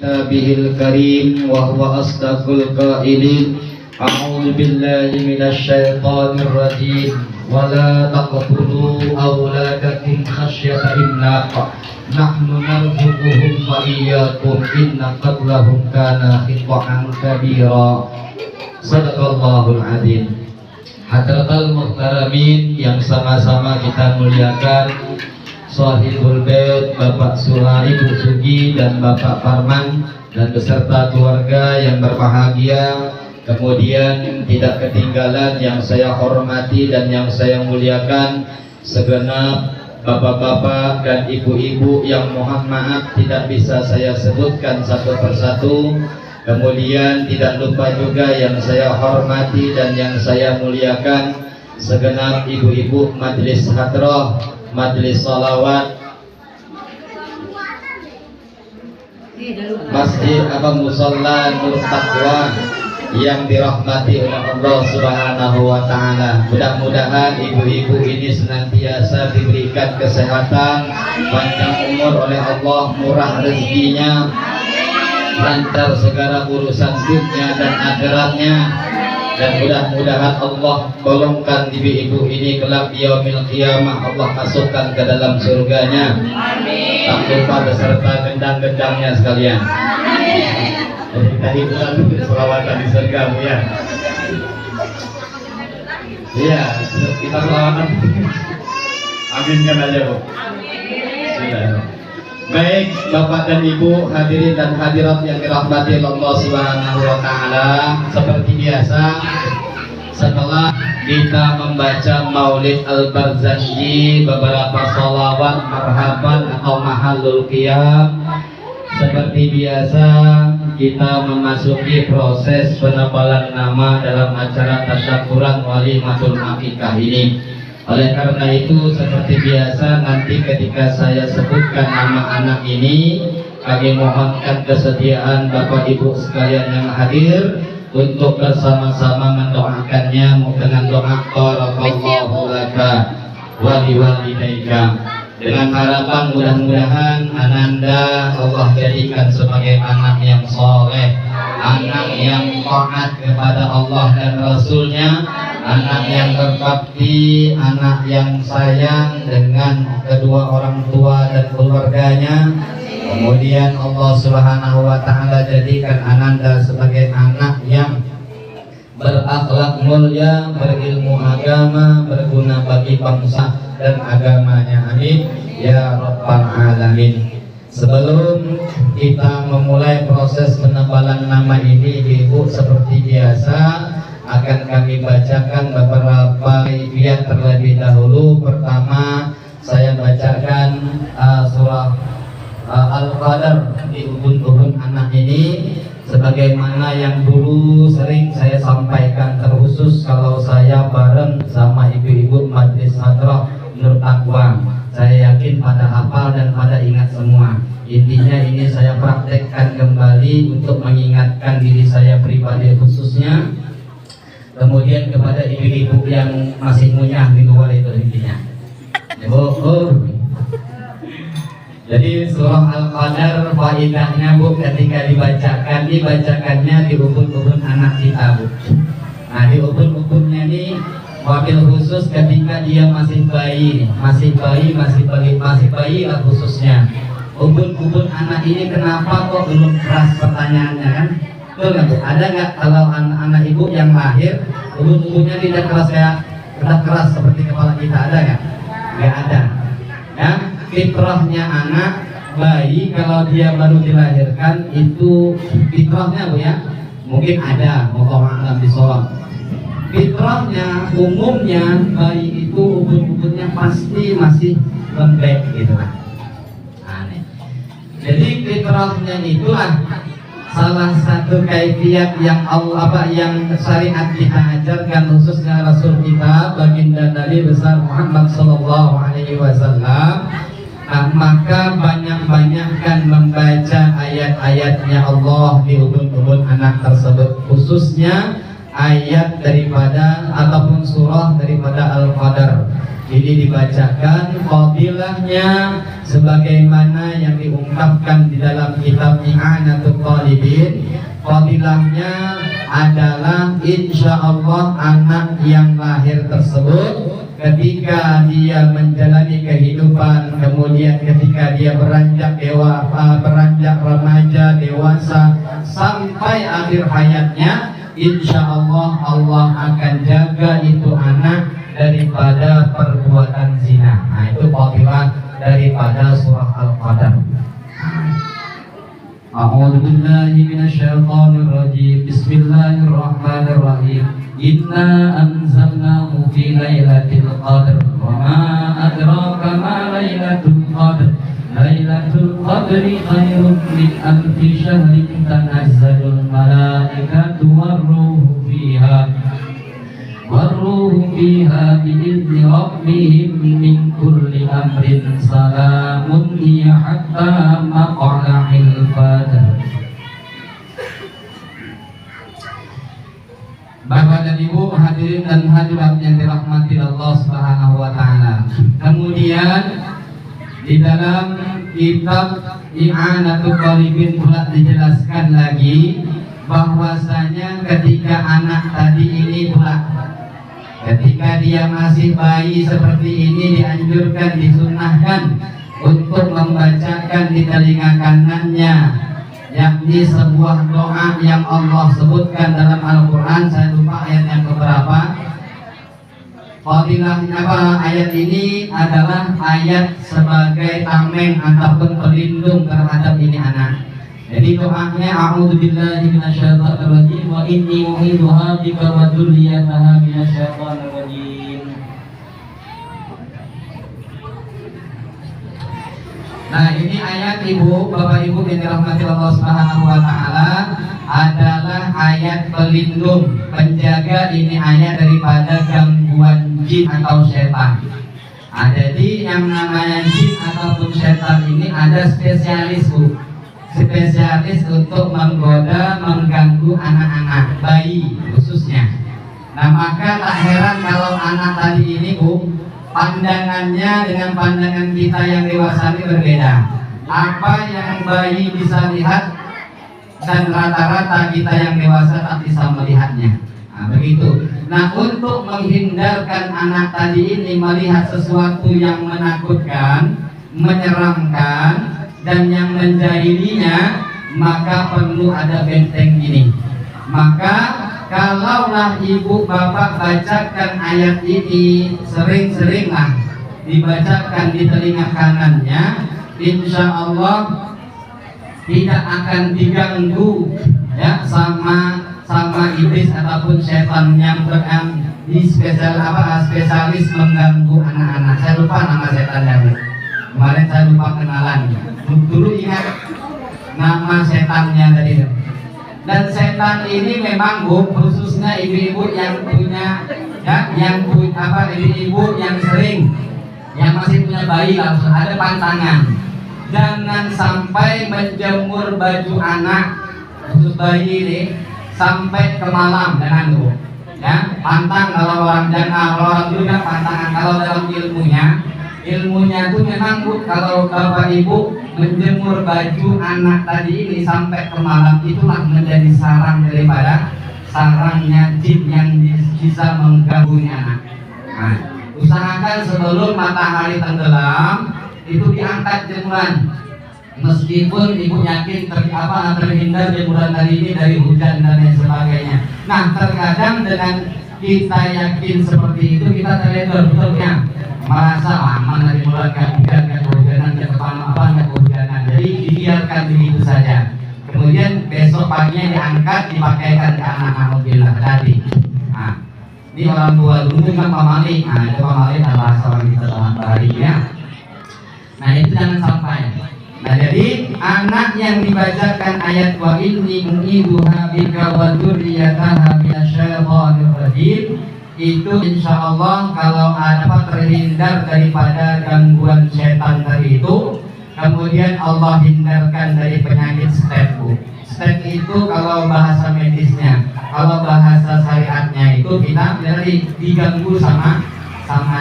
كتابه الكريم وهو أصدق القائلين أعوذ بالله من الشيطان الرجيم ولا تقتلوا أولادكم خشية إملاق نحن نرزقهم وإياكم إن قتلهم كان خطأ كبيرا صدق الله العظيم. Hadratal Muhtaramin yang sama-sama kita muliakan, Shahibul Bait Bapak Sulari Busugi dan Bapak Parman dan beserta keluarga yang berbahagia. Kemudian tidak ketinggalan yang saya hormati dan yang saya muliakan segenap bapak-bapak dan ibu-ibu yang mohon maaf tidak bisa saya sebutkan satu persatu. Kemudian tidak lupa juga yang saya hormati dan yang saya muliakan segenap ibu-ibu majelis hadrah, majelis salawat, Masjid Musalla Nur Taqwa yang dirahmati oleh Allah Subhanahu wa taala. Mudah-mudahan ibu-ibu ini senantiasa diberikan kesehatan, panjang umur oleh Allah, murah rezekinya, lancar segala urusan dunia dan akhiratnya, dan mudah-mudahan Allah golongkan ibu-ibu ini kelak yaumil qiyamah, Allah masukkan ke dalam surganya. Tak lupa beserta gendang-gendangnya sekalian. Tadi bukan selawatan di surga, Bu, ya. Iya, kita selawatan. Aminkan aja, Bu. Sudah. Baik, Bapak dan Ibu, hadirin dan hadirat yang dirahmati Allah Subhanahu wa taala, seperti biasa setelah kita membaca Maulid Al-Barzanji, beberapa sholawat marhaban atau mahallul qiyam, seperti biasa kita memasuki proses penebalan nama dalam acara tasyakuran walimatul akikah ini. Oleh karena itu, seperti biasa nanti ketika saya sebutkan nama anak ini, kami mohonkan kesediaan Bapak Ibu sekalian yang hadir untuk bersama-sama mendoakannya dengan doa barakallahu laka wa liwalidayka, dengan harapan mudah-mudahan Ananda Allah jadikan sebagai anak yang soleh, anak yang taat kepada Allah dan Rasulnya, anak yang berbakti, anak yang sayang dengan kedua orang tua dan keluarganya. Kemudian Allah Subhanahu wa taala jadikan Ananda sebagai anak yang berakhlak mulia, berilmu agama, berguna bagi bangsa dan agamanya. Amin ya rabbal alamin. Sebelum kita memulai proses penebalan nama ini, Ibu, seperti biasa akan kami bacakan beberapa kaifiat terlebih dahulu. Pertama, saya bacakan surah Al-Qadar di ubun-ubun anak ini, sebagaimana yang dulu sering saya sampaikan, terkhusus kalau saya bareng sama ibu-ibu majelis hadrah Nur Taqwa. Saya yakin pada hafal dan pada ingat semua. Intinya ini saya praktekkan kembali untuk mengingatkan diri saya pribadi khususnya, kemudian kepada ibu-ibu yang masih munyah di luar itu intinya. Jadi surah Al-Qadar faidahnya, Bu, ketika dibacakannya di ubun-ubun anak kita, Bu. Nah, di ubun-ubunnya ini wakil khusus ketika dia masih bayi lah khususnya. Ubun-ubun anak ini kenapa kok belum keras, pertanyaannya kan? Betul nggak, Bu? Ada nggak kalau anak ibu yang lahir ubun-ubunnya tidak keras seperti kepala kita, ada nggak? Nggak ada. Ya, fitrahnya anak bayi kalau dia baru dilahirkan itu fitrahnya, Bu, ya. Mungkin ada, wallahu a'lam bishawab. Fitrahnya umumnya bayi itu ubun-ubunnya pasti masih lembek gitu lah. Aneh. Jadi fitrahnya itulah salah satu kaifiat yang yang syariat kita ajarkan, khususnya Rasul kita baginda Nabi besar Muhammad sallallahu alaihi wasallam. Nah, maka banyak-banyakkan membaca ayat-ayatnya Allah di ubun-ubun anak tersebut, khususnya ayat daripada ataupun surah daripada Al-Qadar. Ini dibacakan fadilahnya sebagaimana yang diungkapkan di dalam kitab I'anatul hadirin, fadilahnya adalah insya Allah anak yang lahir tersebut ketika dia menjalani kehidupan, kemudian ketika dia beranjak remaja, dewasa sampai akhir hayatnya, insya Allah Allah akan jaga itu anak daripada perbuatan zina. Nah, itu fadilah daripada surah Al-Qadar. A'udzu billahi minasyaitonir rajim. Bismillahirrahmanirrahim. Inna anzalnahu fi lailatul qadr. Wa ma adraka ma lailatul qadr. Lailatul qadri khairun min alfi syahrin tanazzalul malaikatu warruhu fiha bi'izni rabbihim min kulli amrin salamun hiya hatta maqla'il fajr. Bapak dan Ibu hadirin dan hadirat yang dirahmati Allah Subhanahu wa taala. Kemudian di dalam kitab I'anatul Talibin pula dijelaskan lagi bahwasanya ketika anak tadi ini pula, ketika dia masih bayi seperti ini, dianjurkan, disunahkan untuk membacakan di telinga kanannya, yakni sebuah doa yang Allah sebutkan dalam Al-Quran. Saya lupa ayat yang keberapa. Fadilah ayat ini adalah ayat sebagai tameng ataupun pelindung terhadap ini anak. Jadi doanya, a'udzu billahi minasyaitonir rajim wa inni u'idzuha bika wa dzurriyyataha minasyaitonir rajim. Nah, ini ayat Ibu, Bapak Ibu yang dirahmati Allah Subhanahu wa taala, adalah ayat pelindung, penjaga ini ayat daripada gangguan jin atau setan. Jadi yang namanya jin ataupun setan ini ada spesialis, Bu. Spesialis untuk menggoda, mengganggu anak-anak, bayi khususnya. Nah, maka tak heran kalau anak tadi ini, Bu, pandangannya dengan pandangan kita yang dewasa ini berbeda. Apa yang bayi bisa lihat dan rata-rata kita yang dewasa tak bisa melihatnya. Nah, begitu. Nah, untuk menghindarkan anak tadi ini melihat sesuatu yang menakutkan, menyeramkan, dan yang menjahilinya, maka perlu ada benteng ini. Maka kalaulah ibu bapak bacakan ayat ini, sering-seringlah dibacakan di telinga kanannya, insya Allah tidak akan diganggu ya sama iblis ataupun setan yang spesialis mengganggu anak-anak. Saya lupa nama setannya, Bu. Kemarin saya lupa kenalan. Dulu ingat nama setannya tadi. Dan setan ini memang, Bu, khususnya ibu-ibu yang punya ya, ibu-ibu yang sering, yang masih punya bayi, langsung ada pantangan. Jangan sampai menjemur baju anak khusus bayi ini sampai ke malam, jangan, Bu. Ya, pantang kalau orang dulu kan pantangan. Kalau dalam ilmunya itu memang, Bu, kalau bapak ibu menjemur baju anak tadi ini sampai ke malam, itulah menjadi sarang daripada sarangnya jin yang bisa mengganggu anak. Nah, usahakan sebelum matahari tenggelam itu diangkat jemuran, meskipun ibu yakin terhindar jemuran hari ini dari hujan dan lain sebagainya. Nah, terkadang dengan kita yakin seperti itu, kita terlena betulnya merasa aman dari mulai kehujanan, kehujanan, jadi dibiarkan begitu saja. Kemudian besok paginya diangkat, dipakaikan ke anak alhamdulillah tadi. Nah, ini orang tua dulu kan pamali. Nah, itu pamali adalah seorang kita dalam baharinya. Nah, itu jangan sampai. Nah, jadi anak yang dibacakan ayat wa inni u'iduha bika wa dzurriyyataha minasyaitonir rajim, itu insya Allah kalau ada terhindar daripada gangguan setan tadi itu. Kemudian Allah hindarkan dari penyakit stroke, Bu. Stroke itu kalau bahasa medisnya, kalau bahasa syariatnya itu kita berarti diganggu sama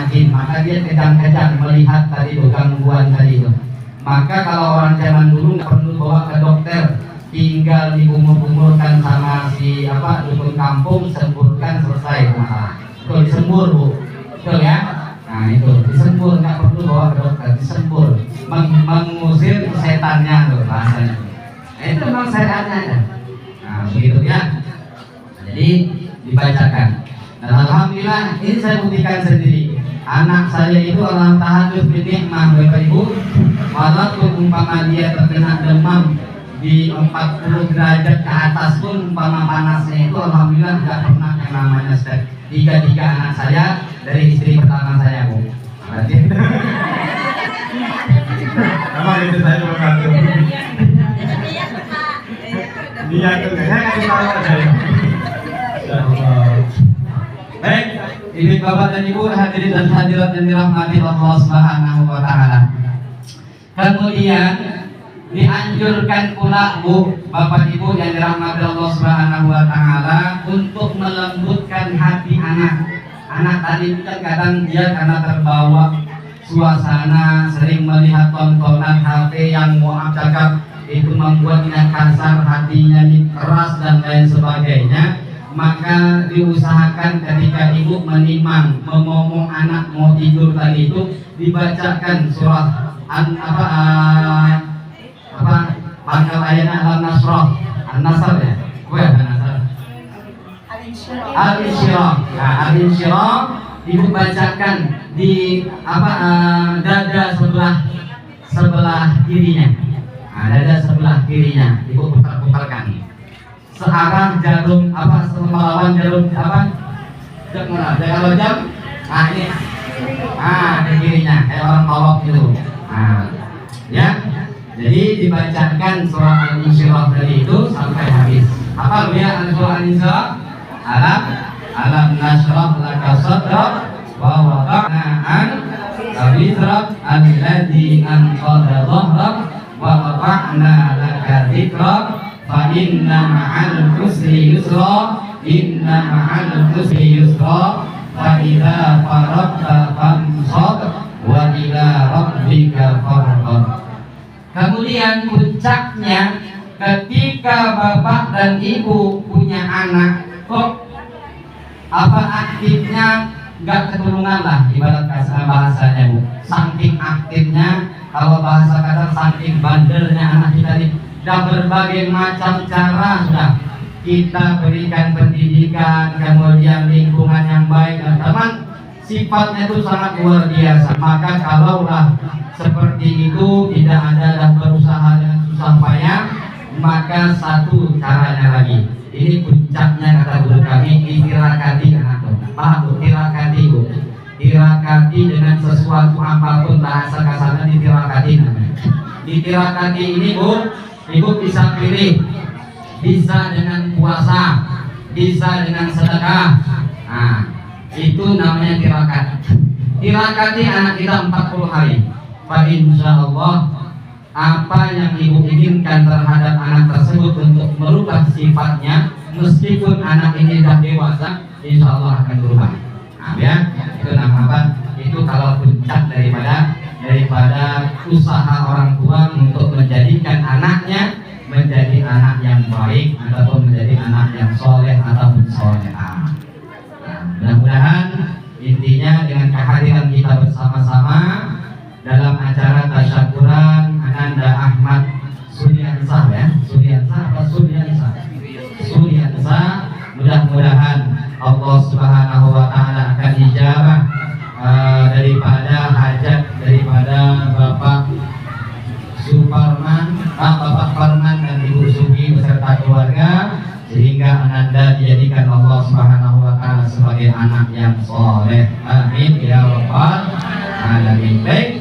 jin, maka dia kejang-kejang melihat tadi itu gangguan tadi itu. Maka kalau orang zaman dulu nggak perlu bawa ke dokter, tinggal dikumpul-kumpulkan sama si apa dukun kampung, semburkan, selesai masalah. Betul, disembur Bu, betul ya. Nah itu disembur, nggak perlu bawa ke dokter, disembur, mengusir setannya tuh bahasanya. Nah, itu memang syariatnya ada. Nah begitu ya. Jadi dibacakan. Dan alhamdulillah ini saya buktikan sendiri. Anak saya itu Allah tahajud binikmah Bapak Ibu. Walaupun umpama dia terkena demam di 40 derajat ke atas pun umpama panasnya itu alhamdulillah tidak pernah yang namanya stres. Tiga anak saya dari istri pertama saya Bu. Berarti Nama itu saya membantu. Dia tuh saya kasih tahu aja ya. Baik, Ibu Bapak dan Ibu hadirin dan hadirat yang dirahmati Allah Subhanahu wa taala. Kemudian dianjurkan pula Bu, Bapak Ibu yang dirahmati Allah Subhanahu wa taala untuk melembutkan hati anak. Anak tadi kan kadang dia karena terbawa suasana, sering melihat tontonan HP yang maaf cakap itu membuatnya kasar, hatinya keras dan lain sebagainya. Maka diusahakan ketika ibu menimang, memomong anak mau tidur tadi itu dibacakan surah pangkal ayatnya Al-Nasrah, Al-Nasr ya, Al-Nasr, Al-Insyirah. Nah, Al-Insyirah ibu bacakan di dada sebelah kirinya. Nah, dada sebelah kirinya ibu putar-putarkan searah jarum melawan jarum kalau jam. Nah ini di kirinya kayak orang tolok gitu. Nah ya, jadi dibacakan surah Al-Insyirah tadi itu sampai habis. Apa lu ya surah Al-Insyirah? Alam nashrah laka sadrak wa wada'na anka wizrak alladzi anqadha dhahrak wa rafa'na laka dzikrak fa inna ma'al usri yusra, inna ma'al usri yusra, fa idza faragta fansab wa ila rabbika farghab. Kemudian puncaknya ketika bapak dan ibu punya anak kok aktifnya nggak keturunan lah ibarat bahasanya Bu. Saking aktifnya, kalau bahasa kata saking bandelnya anak kita nih, dan berbagai macam cara sudah kita berikan pendidikan, kemudian lingkungan yang baik dan teman, sifatnya itu sangat luar biasa. Maka kalaulah seperti itu tidak ada dan berusaha dengan susah payah, maka satu caranya lagi. Ini puncaknya kata guru kami, ditirakati anak. Paham Bu? Tirakati Bu. Tirakati dengan sesuatu apapun, bahasa kasarnya ditirakati namanya. Ditirakati ini Bu, ibu bisa pilih, bisa dengan puasa, bisa dengan sedekah. Nah, itu namanya tirakat. Tirakati anak kita 40 hari. Fa insyaallah apa yang ibu inginkan terhadap anak tersebut untuk merubah sifatnya, meskipun anak ini sudah dewasa, insyaallah akan berubah. Nah, ya, itu nama itu kalau puncak daripada usaha orang tua untuk menjadikan anaknya menjadi anak yang baik ataupun menjadi anak yang soleh ataupun solehah. Nah, mudah-mudahan intinya dengan kehadiran kita bersama-sama dalam acara tasyakuran Ananda Ahmad Suryansah ya, Suryansah, mudah-mudahan Allah Subhanahu wa taala akan ijabah daripada hajat daripada Bapak Bapak Parman dan Ibu Sugi beserta keluarga, sehingga Ananda dijadikan Allah Subhanahu wa taala sebagai anak yang soleh. Amin ya rabbal alamin. Baik,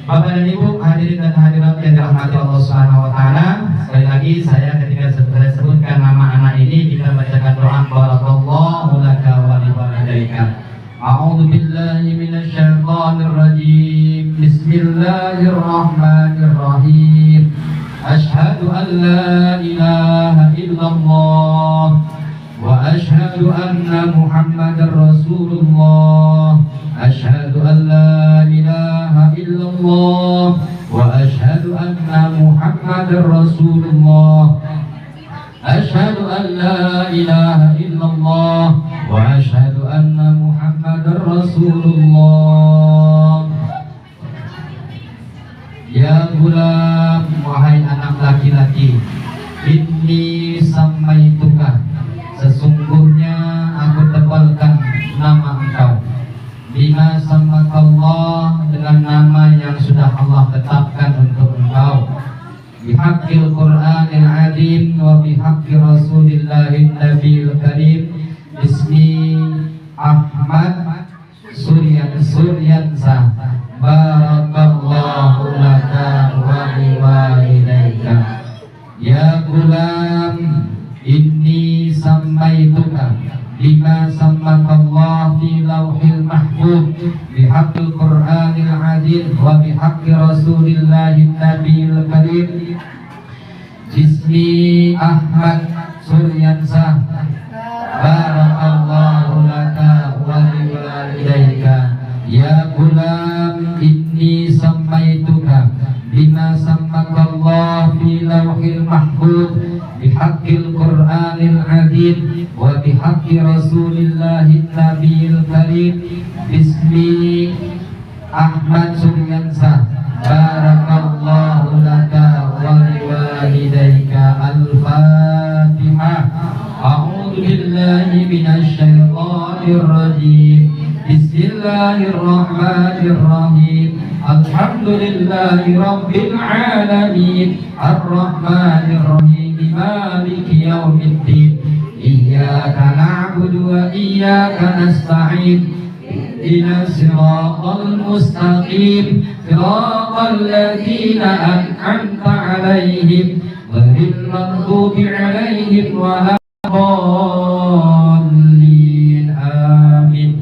Bapak dan Ibu hadirin dan hadirat yang dirahmati Allah Subhanahu wa taala, sekali lagi saya ketika saya sebutkan nama anak ini kita bacakan doa barakallahu laka wa li walidayka. A'udzu billahi minasy syaithanir rajim. Bismillahirrahmanirrahim. Asyhadu an la ilaha illallah wa asyhadu anna Muhammadar Rasulullah. Asyhadu an la ilaha illallah wa asyhadu anna Muhammadar Rasulullah. أن لا إله إلا الله وأشهد أن محمدا رسول الله. Ya gulam, wahai anak laki-laki, inni samaituka, sesungguhnya aku tebalkan nama engkau, bima samakallah, dengan nama yang sudah Allah tetapkan untuk engkau, bihaqqil Qur'anil azim wa bihaqqi Rasulillahil Nabiyil Karim, ismi Ahmad Suryansa, barakallahu laka wa liwalidayka. Ya gulam, inni samaituka bima samakallah fi lauhil mahfuz bihaqqil Qur'anil azim wa bihaqqi Rasulillahil Nabiyil Karim, ismi Ahmad Suryansa, barakallahu laka wa liwalidayka. Ya gulam, inni samaituka bima samakallah fi lauhil mahfuz bihaqqil Qur'anil azim wa bihaqqi Rasulillahil Nabiyil Karim, bismi Ahmad Suryansa, barakallahu laka wa liwalidayka. Al-Fatihah. A'udzu billahi minasy syaithanir rajim. Bismillahirrahmanirrahim. Alhamdulillahi rabbil alamin, arrahmanir rahim, maliki yaumiddin. Iyyaka na'budu wa iyyaka nasta'in. Ihdinas siratal mustaqim, siratal ladzina an'amta 'alaihim, ghairil maghdubi 'alaihim waladdallin. Amin.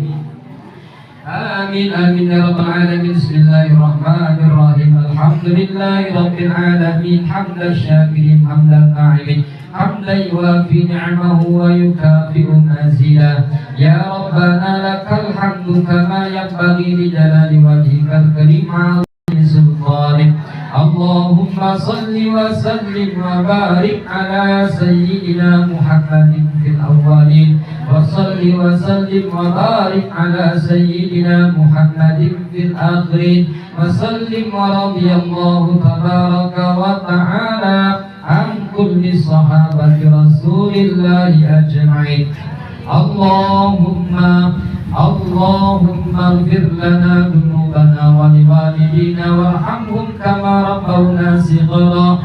Amin amin ya rabbal alamin. Bismillahirrahmanirrahim. Alhamdulillahi rabbil alamin, hamdan syakirin hamdan na'imin, hamdan yuwafi ni'amahu wa yukafi'u mazida. Ya rabbana lakal hamdu kama yanbaghi li jalali wajhikal karim wa 'azimi sultanik. Allahumma salli wa sallim wa barik ala sayyidina Muhammadin fil awwalin, wa salli wa sallim wa barik ala sayyidina Muhammadin fil akhirin, wa sallim wa radiyallahu tabaraka wa ta'ala an kulli sahabati rasulillahi ajma'in. Allahumma ighfir lana dhunubana wa liwalidina warhamhum kama rabbawna shighara,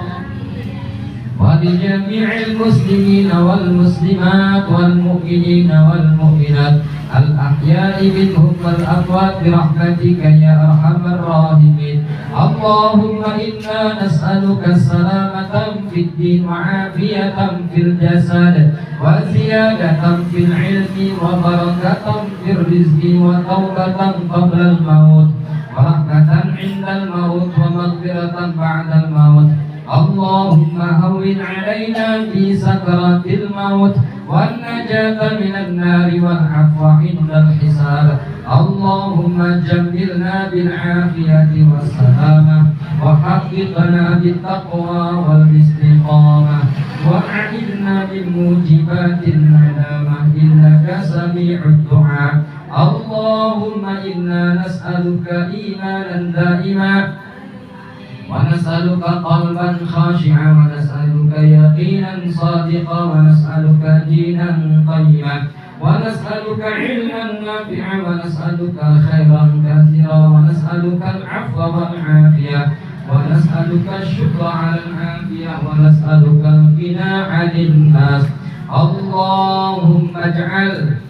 wa li jami'il muslimina wal muslimat wal mu'minina wal mu'minat al ahya'i minhum wal amwat bi rahmatika ya arhamar rahimin. Allahumma inna nas'aluka salamatan fid din wa afiyatan fil jasad wa ziyadatan fil ilmi wa barakatan fil rizqi wa taubatan qabla al maut wa rahmatan 'inda al maut wa maghfiratan ba'da al maut. Allahumma hawwin 'alaina fi sakaratil maut wan najata minan nari wal 'afwa 'indal hisab. Allahumma jammilna bil 'afiyati was salamah wa haqqiqna bit taqwa wal istiqamah wa a'idna bil mujibatin nadamah innaka sami'ud du'a. Allahumma inna nas'aluka imanan da'iman wa nas'aluka qalban khashi'an wa nas'aluka yaqinan sadiqan wa nas'aluka dinan qayyiman wa nas'aluka 'ilman nafi'an wa nas'aluka khairan katsiran wa nas'aluka al-'afwa wal 'afiyah wa nas'aluka asy-syukra 'alal 'afiyah wa nas'aluka al-ghina 'anil nas. Allahumma ij'al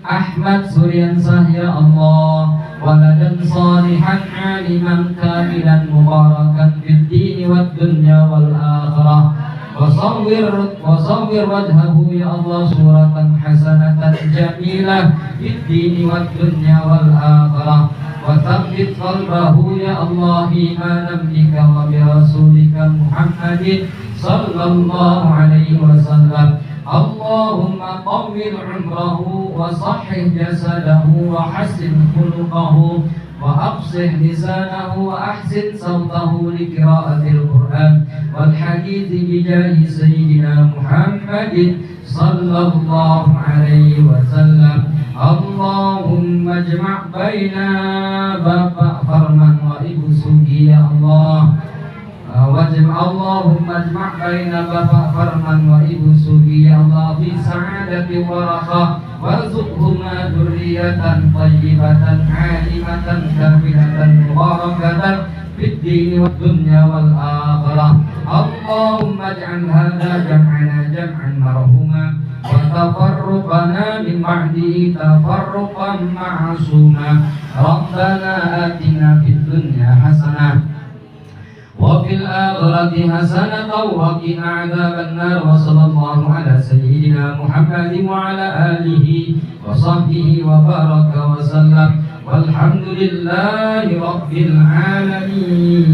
Ahmad Suryansa ya Allah waladan salihan 'aliman kamilan mubarakan fid dini wad dunya wal akhirah. Wasawwir wajhahu ya Allah suratan hasanatan jamilah fid dini wad dunya wal akhirah. Wa thabbit qalbahu ya Allah imanan bika wa bi rasulika Muhammadin sallallahu alaihi wasallam. Allahumma tawwil umrahu wa sahih jasadahu wa hassin khuluqahu wa aqsih lisanahu wa ahsin sawtahu li qira'atil Qur'an wal hadith الحديث بجاه سيدنا محمد صلى الله عليه وسلم. اللهم اجمع بين Bapak Farman wa Ibu Sugi ya Allah. اللهم اجمع بين Bapak Farman wa Ibu Sugi ya Allah fi sa'adati wa raha warzuqhuma dzurriyyatan thayyibatan 'alimatan kamilatan mubarakatan fid dini wad dunya wal akhirah. Allahumma ij'al hadha jam'ana jam'an marhuma wa tafarruqana min ba'dihi tafarruqan ma'suma. Rabbana atina fid dunya hasanah wa fil akhirati hasanatan wa qina adzabannar. Wa sallallahu ala sayyidina Muhammadin wa ala alihi wa sahbihi wa baraka wa sallam. Walhamdulillahi rabbil alamin.